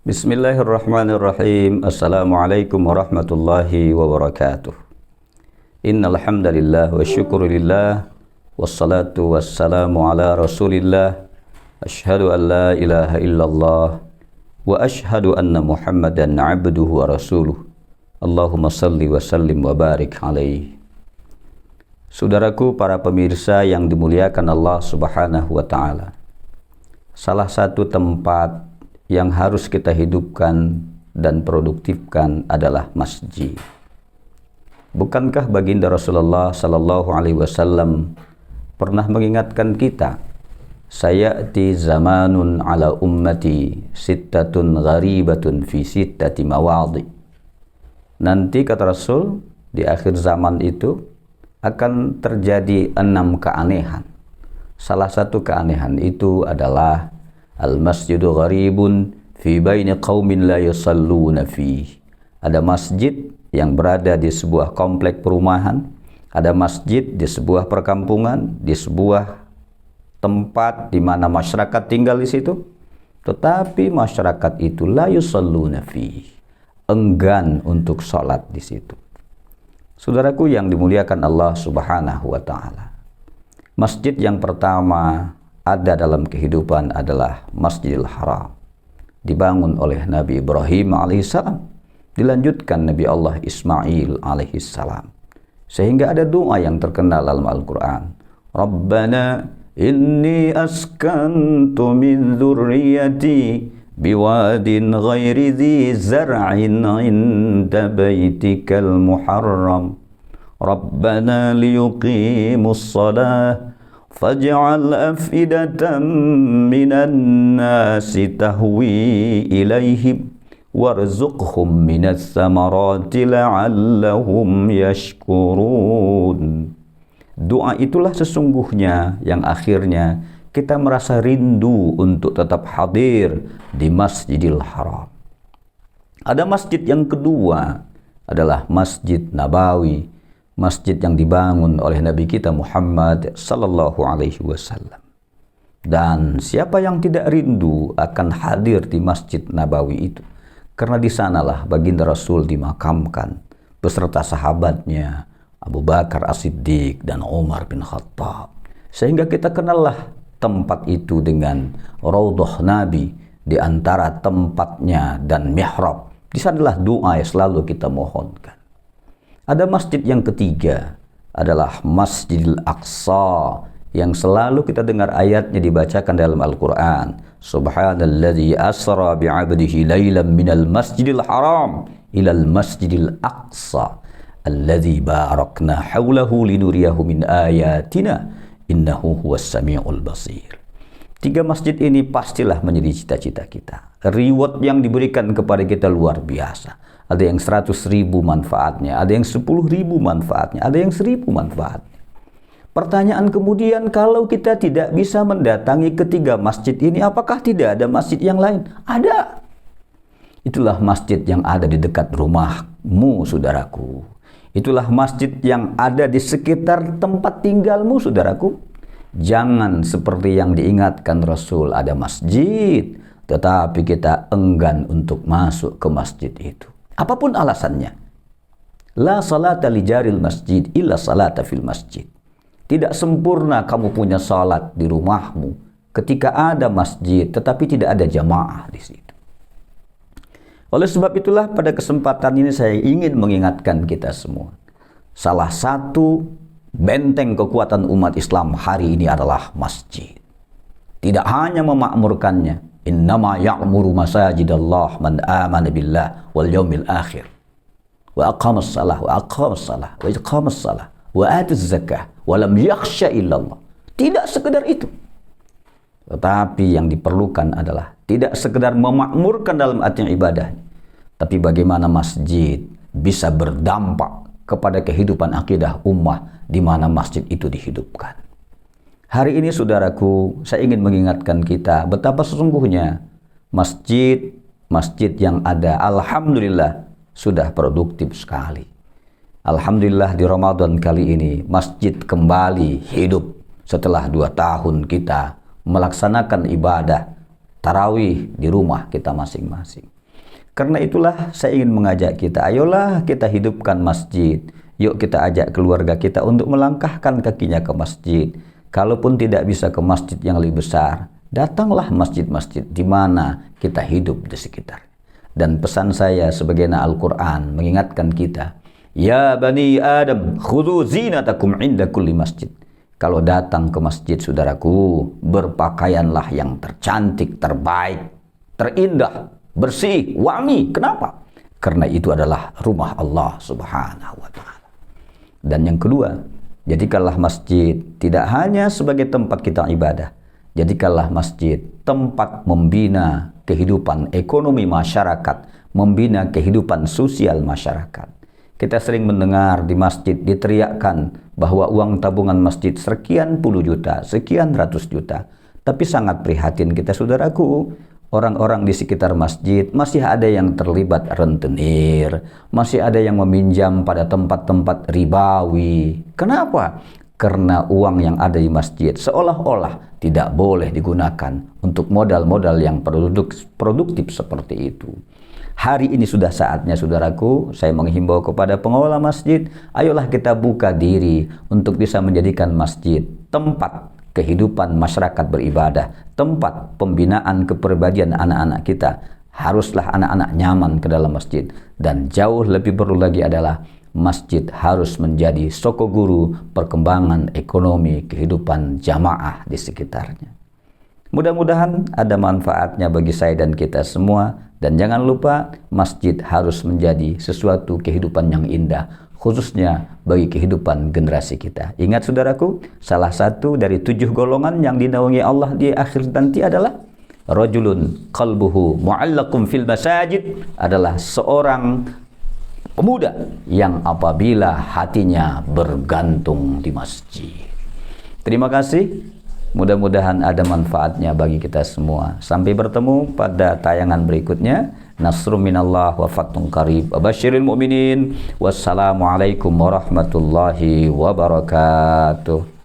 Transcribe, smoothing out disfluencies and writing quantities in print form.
Bismillahirrahmanirrahim. Assalamualaikum warahmatullahi wabarakatuh. Innal hamdalillah wa syukurillah wassalatu wassalamu ala Rasulillah. Asyhadu an la ilaha illallah wa asyhadu anna Muhammadan abduhu wa rasuluh. Allahumma salli wa sallim wa barik alaihi. Saudaraku, para pemirsa yang dimuliakan Allah Subhanahu wa taala. Salah satu tempat yang harus kita hidupkan dan produktifkan adalah masjid. Bukankah baginda Rasulullah sallallahu alaihi wasallam pernah mengingatkan kita, sayati zamanun ala ummati sittatun gharibatun fi sittati mawadhi. Nanti kata Rasul, di akhir zaman itu akan terjadi 6 keanehan. Salah satu keanehan itu adalah al-masjidu gharibun fi baini qaumin la yusalluna fihi. Ada masjid yang berada di sebuah komplek perumahan, ada masjid di sebuah perkampungan, di sebuah tempat di mana masyarakat tinggal di situ, tetapi masyarakat itu la yusalluna fihi, enggan untuk sholat di situ. Saudaraku yang dimuliakan Allah Subhanahu wa taala, masjid yang pertama ada dalam kehidupan adalah Masjidil Haram, dibangun oleh Nabi Ibrahim alaihissalam, dilanjutkan Nabi Allah Ismail alaihissalam, sehingga ada doa yang terkenal dalam Al-Quran, Rabbana inni askantu min dzurriyyati biwadin ghairi dzi zar'in 'inda baitikal muharram Rabbana liyuqimus shalah faj'al af'idatan minan nasi tahwi ilaihim warzuqhum minas samarati la'allahum yashkurun. Doa itulah sesungguhnya yang akhirnya kita merasa rindu untuk tetap hadir di Masjidil Haram. Ada masjid yang kedua adalah Masjid Nabawi, masjid yang dibangun oleh Nabi kita Muhammad sallallahu alaihi wasallam. Dan siapa yang tidak rindu akan hadir di Masjid Nabawi itu? Karena di sanalah baginda Rasul dimakamkan beserta sahabatnya Abu Bakar As-Siddiq dan Umar bin Khattab. Sehingga kita kenallah tempat itu dengan Raudhah Nabi, di antara tempatnya dan mihrab. Di sanalah doa yang selalu kita mohonkan. Ada masjid yang ketiga adalah Masjidil Aqsa, yang selalu kita dengar ayatnya dibacakan dalam Al-Quran. Subhanalladzi asra bi'abdihi laylan minal masjidil haram ilal masjidil aqsa alladzi barakna hawlahu linuriyahu min ayatina innahu huwas sami'ul basir. 3 masjid ini pastilah menjadi cita-cita kita. Reward yang diberikan kepada kita luar biasa. Ada yang 100.000 manfaatnya, ada yang 10.000 manfaatnya, ada yang 1.000 manfaatnya. Pertanyaan kemudian, kalau kita tidak bisa mendatangi ketiga masjid ini, apakah tidak ada masjid yang lain? Ada. Itulah masjid yang ada di dekat rumahmu, saudaraku. Itulah masjid yang ada di sekitar tempat tinggalmu, saudaraku. Jangan seperti yang diingatkan Rasul, ada masjid, tetapi kita enggan untuk masuk ke masjid itu. Apapun alasannya. La salata li jaril masjid illa salata fil masjid. Tidak sempurna kamu punya salat di rumahmu ketika ada masjid tetapi tidak ada jamaah di situ. Oleh sebab itulah pada kesempatan ini saya ingin mengingatkan kita semua. Salah satu benteng kekuatan umat Islam hari ini adalah masjid. Tidak hanya memakmurkannya, innama ya'muru masajidallah man amana billah wal yaumil akhir wa aqamas salah wa iqamas salah wa ataz zakah wa lam yakhsha illallah. Tidak sekedar itu, tetapi yang diperlukan adalah tidak sekedar memakmurkan dalam artinya ibadah, tapi bagaimana masjid bisa berdampak kepada kehidupan akidah ummah di mana masjid itu dihidupkan. Hari ini saudaraku, saya ingin mengingatkan kita betapa sesungguhnya masjid yang ada, alhamdulillah, sudah produktif sekali. Alhamdulillah di Ramadan kali ini masjid kembali hidup setelah 2 tahun kita melaksanakan ibadah tarawih di rumah kita masing-masing. Karena itulah saya ingin mengajak kita, ayolah kita hidupkan masjid. Yuk kita ajak keluarga kita untuk melangkahkan kakinya ke masjid. Kalaupun tidak bisa ke masjid yang lebih besar, datanglah masjid-masjid di mana kita hidup di sekitar. Dan pesan saya sebagaimana Al-Quran mengingatkan kita, ya Bani Adam, khudhu zinatakum inda kulli masjid. Kalau datang ke masjid, saudaraku, berpakaianlah yang tercantik, terbaik, terindah, bersih, wangi. Kenapa? Karena itu adalah rumah Allah Subhanahu wa Ta'ala. Dan yang kedua, jadikanlah masjid tidak hanya sebagai tempat kita ibadah, jadikanlah masjid tempat membina kehidupan ekonomi masyarakat, membina kehidupan sosial masyarakat. Kita sering mendengar di masjid diteriakkan bahwa uang tabungan masjid sekian puluh juta, sekian ratus juta. Tapi sangat prihatin kita, saudaraku, orang-orang di sekitar masjid masih ada yang terlibat rentenir, masih ada yang meminjam pada tempat-tempat ribawi. Kenapa? Karena uang yang ada di masjid seolah-olah tidak boleh digunakan untuk modal-modal yang produktif seperti itu. Hari ini sudah saatnya, saudaraku, saya menghimbau kepada pengelola masjid, ayolah kita buka diri untuk bisa menjadikan masjid tempat kehidupan masyarakat beribadah, tempat pembinaan kepribadian anak-anak kita. Haruslah anak-anak nyaman ke dalam masjid. Dan jauh lebih perlu lagi adalah masjid harus menjadi sokoguru perkembangan ekonomi kehidupan jamaah di sekitarnya. Mudah-mudahan ada manfaatnya bagi saya dan kita semua. Dan jangan lupa, masjid harus menjadi sesuatu kehidupan yang indah, khususnya bagi kehidupan generasi kita. Ingat saudaraku, salah satu dari 7 golongan yang dinaungi Allah di akhir nanti adalah rajulun qalbuhu mu'allaqun fil masajid, adalah seorang pemuda yang apabila hatinya bergantung di masjid. Terima kasih. Mudah-mudahan ada manfaatnya bagi kita semua. Sampai bertemu pada tayangan berikutnya. Nasrun minallah wa fathun qarib. Wabasyiril mu'minin. Wassalamualaikum warahmatullahi wabarakatuh.